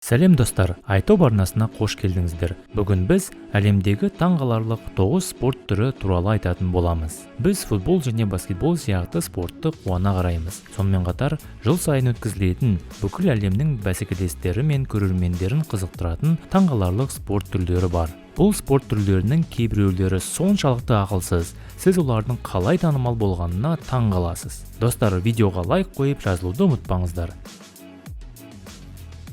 Сәлем достар, айтоп арнасына қош келдіңіздер. Бүгін біз әлемдегі таңғаларлық 9 спорт түрі туралы айтатын боламыз. Біз футбол және баскетбол сияқты спортты қуана қараймыз. Сонымен қатар, жыл сайын өткізілетін бүкіл әлемнің бәсекелестері мен көрермендерін қызықтыратын таңғаларлық спорт түрлері бар. Бұл спорт түрлерінің кейбіреулері соншалықты ақылсыз, сіз олардың қалай танымал болғанына таң қаласыз. Достар, видеоға лайк қойып жазылуды ұмытпаңыздар.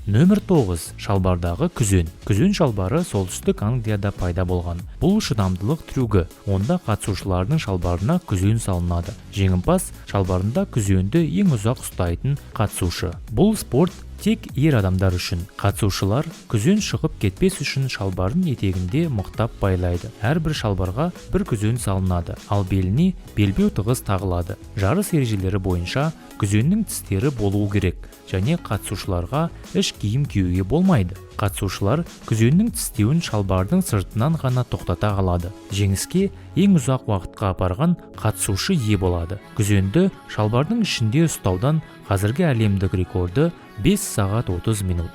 Нөмір 9. Шалбардағы күзен. Күзен шалбары солтүстік Англияда пайда болған. Бұл шыдамдылық трюгі. Онда қатысушылардың шалбарына күзен салынады. Жеңімпаз шалбарында күзенді ең ұзақ ұстайтын қатысушы. Бұл спорт тек ер адамдар үшін. Қатысушылар күзен шығып кетпес үшін шалбарын етегінде мықтап байлайды. Әрбір шалбарға бір күзен салынады, ал беліне белбеу тығыз тағылады. Жарыс ережелері бойынша күзеннің тістері болуы керек және қатысушыларға іш киім киюге болмайды. Қатысушылар күзеннің тістеуін шалбардың сыртынан ғана тоқтата қалады. Жеңіске ең ұзақ уақытқа апарған қатысушы ие болады. Күзенді шалбардың ішінде ұстаудан қазіргі әлемдік рекорды 5 сағат 30 минут.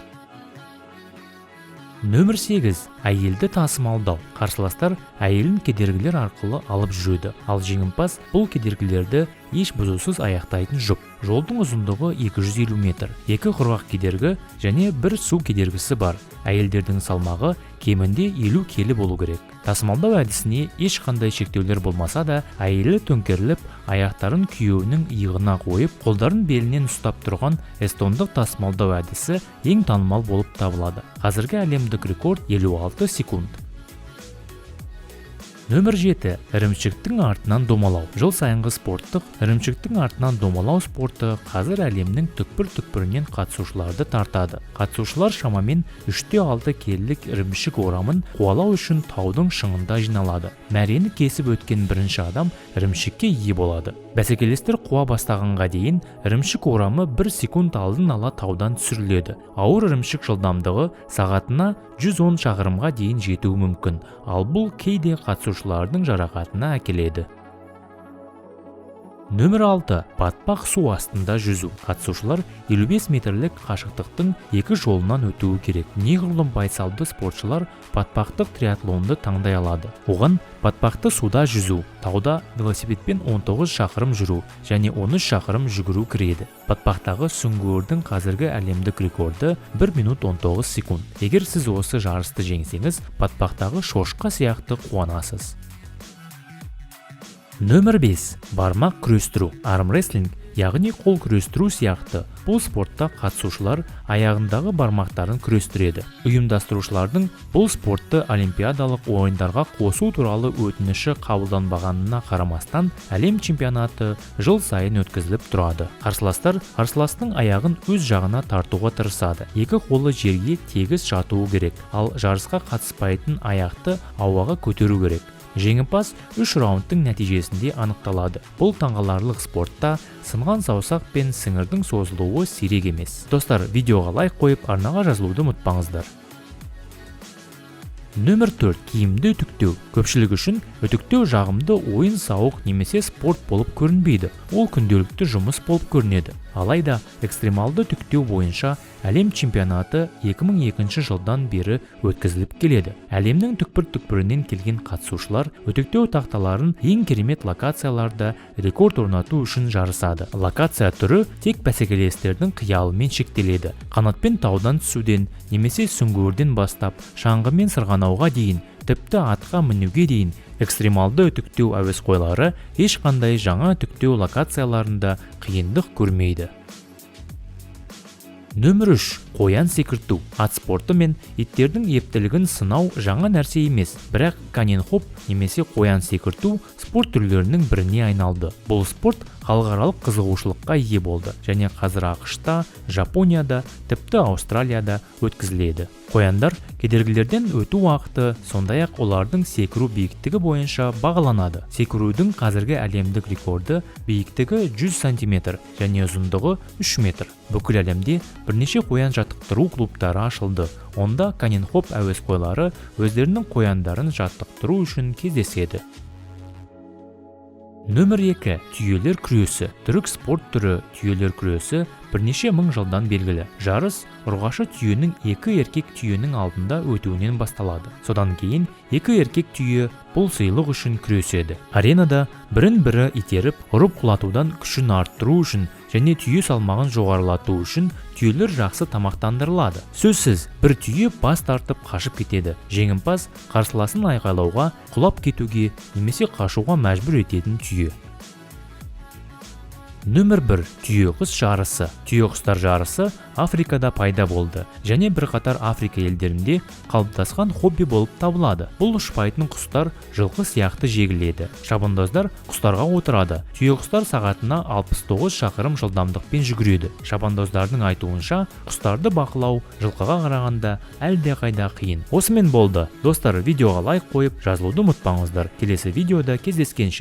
Нөмір 8. Әйелді тасымалдау. Қарсыластар әйелін кедергілер арқылы алып жүреді, ал жеңімпаз бұл кедергілерді еш бұзусыз аяқтайтын жұп. Жолдың ұзындығы 250 метр. 2 құрғақ кедергі және 1 су кедергісі бар. Әйелдердің салмағы кемінде 50 келі болу керек. Тасымалдау әдісіне ешқандай шектеулер болмаса да, әйелі төңкеріліп, аяқтарын күйеуінің иығына қойып, қолдарын белінен ұстап тұрған эстондық тасымалдау әдісі ең танымал болып табылады. Қазіргі әлемдік рекорд 56 секунд. Нөмір 7. Ірімшіктің артынан домалау. Жыл сайынғы спорттық ірімшіктің артынан домалау спорты қазір әлемнің түкпір-түкпірінен қатысушыларды тартады. Қатысушылар шамамен 3-6 келілік ірімшік орамын қуалау үшін таудың шыңында жиналады. Мәрені кесіп өткен бірінші адам ірімшікке ие болады. Бәсекелестер қуа бастағанға дейін ірімшік орамы 1 секунд алдын ала таудан түсіріледі. Ауыр ірімшік жылдамдығы сағатына 110 шақырымға дейін жетуі мүмкін, ал бұл кейде қатысушылардың жарақатына әкеледі. Нөмір 6. Батпақ су астында жүзу. Қатысушылар 55 метрлік қашықтықтың 2 жолынан өтуі керек. Неғұрлым байсалды спортшылар батпақтық триатлонды таңдай алады. Оған батпақты суда жүзу, тауда велосипедпен 19 шақырым жүру және 13 шақырым жүгіру кіреді. Батпақтағы сүңгуірдің қазіргі әлемдік рекорды 1 минут 19 секунд. Егер сіз осы жарысты жеңсеңіз, батпақтағы шошқа сияқты қуанасыз. Нөмір 5. Бармақ күрестіру. Армрестлинг, яғни қол күрестіру сияқты. Бұл спортта қатысушылар аяғындағы бармақтарын күрестіреді. Ұйымдастырушылардың бұл спортты олимпиадалық ойындарға қосу туралы өтініші қабылданбағанына қарамастан, әлем чемпионаты жыл сайын өткізіліп тұрады. Қарсыластың аяғын өз жағына тартуға тырысады. Екі қолы жерге тегіс жатуы керек, ал жарысқа қатыспайтын аяқты ауаға көтеру керек. Жеңімпаз 3 раундтың нәтижесінде анықталады. Бұл таңғаларлық спортта сынған саусақ пен сіңірдің созылуы сирек емес. Достар, видеоға лайк қойып, арнаға жазылуды ұмытпаңыздар. Нөмір 4. Киімді үтіктеу. Көпшілік үшін үтіктеу жағымды ойын-сауық немесе спорт болып көрінбейді. Ол күнделікті жұмыс болып көрінеді. Алайда экстремалды үтіктеу бойынша әлем чемпионаты 2002 жылдан бері өткізіліп келеді. Әлемнің түкпір-түкпірінен келген қатысушылар үтіктеу тақталарын ең керемет локацияларда рекорд орнату үшін жарысады. Локация түрі тек бәсекелестердің қиялымен шектеледі. Қанатпен таудан түсуден немесе сүңгуірден бастап шаңғымен сырғанауға дейін, тіпті атқа мінуге дейін экстремалды үтіктеу әуесқойлары ешқандай жаңа үтіктеу локацияларында қиындық көрмейді. Нөмір 3. Қоян секірту. Ат спорты мен иттердің ептілігін сынау жаңа нәрсе емес, бірақ каньон-хоп немесе қоян секірту спорт түрлерінің біріне айналды. Бұл спорт халықаралық қызығушылыққа ие болды және қазір ақш-та, Жапонияда, тіпті Австралияда өткізіледі. Қояндар кедергілерден өту уақыты, сондай-ақ олардың секіру биіктігі бойынша бағаланады. Секірудің қазіргі әлемдік рекорды биіктігі 100 см және ұзындығы 3 метр. Бүкіл әлемде бірнеше қоян жаттықтыру клубтары ашылды. Онда каньон-хоп әуесқойлары өздерінің қояндарын жаттықтыру үшін кездеседі. Нөмір 2. Түйелер күресі. Түрік спорт түрі түйелер күресі бірнеше мың жылдан белгілі. Жарыс ұрғашы түйенің екі еркек түйенің алдында өтуінен басталады. Содан кейін екі еркек түйе бұл сыйлық үшін күреседі. Аренада бірін-бірі итеріп, ұрып құлатудан күшін арттыру үшін және түйе салмағын жоғарылату үшін түйелер жақсы тамақтандырылады. Сөзсіз, бір түйе бас тартып қашып кетеді. Жеңімпаз қарсыласын айқайлауға, құлап кетуге немесе қашуға мәжбүр ететін түйе. Нөмір 1. Түйеқұс жарысы. Түйеқұстар жарысы Африкада пайда болды және бірқатар Африка елдерінде қалыптасқан хобби болып табылады. Бұл ұшпайтын құстар жылқы сияқты жегіледі. Шабандоздар құстарға отырады. Түйеқұстар сағатына 69 шақырым жылдамдықпен жүгіреді. Шабандоздардың айтуынша, құстарды бақылау жылқыға қарағанда әлдеқайда қиын. Осымен болды. Достар, видеоға лайк қойып, жазылуды ұмытпаңыздар. Келесі видеода кездескенше.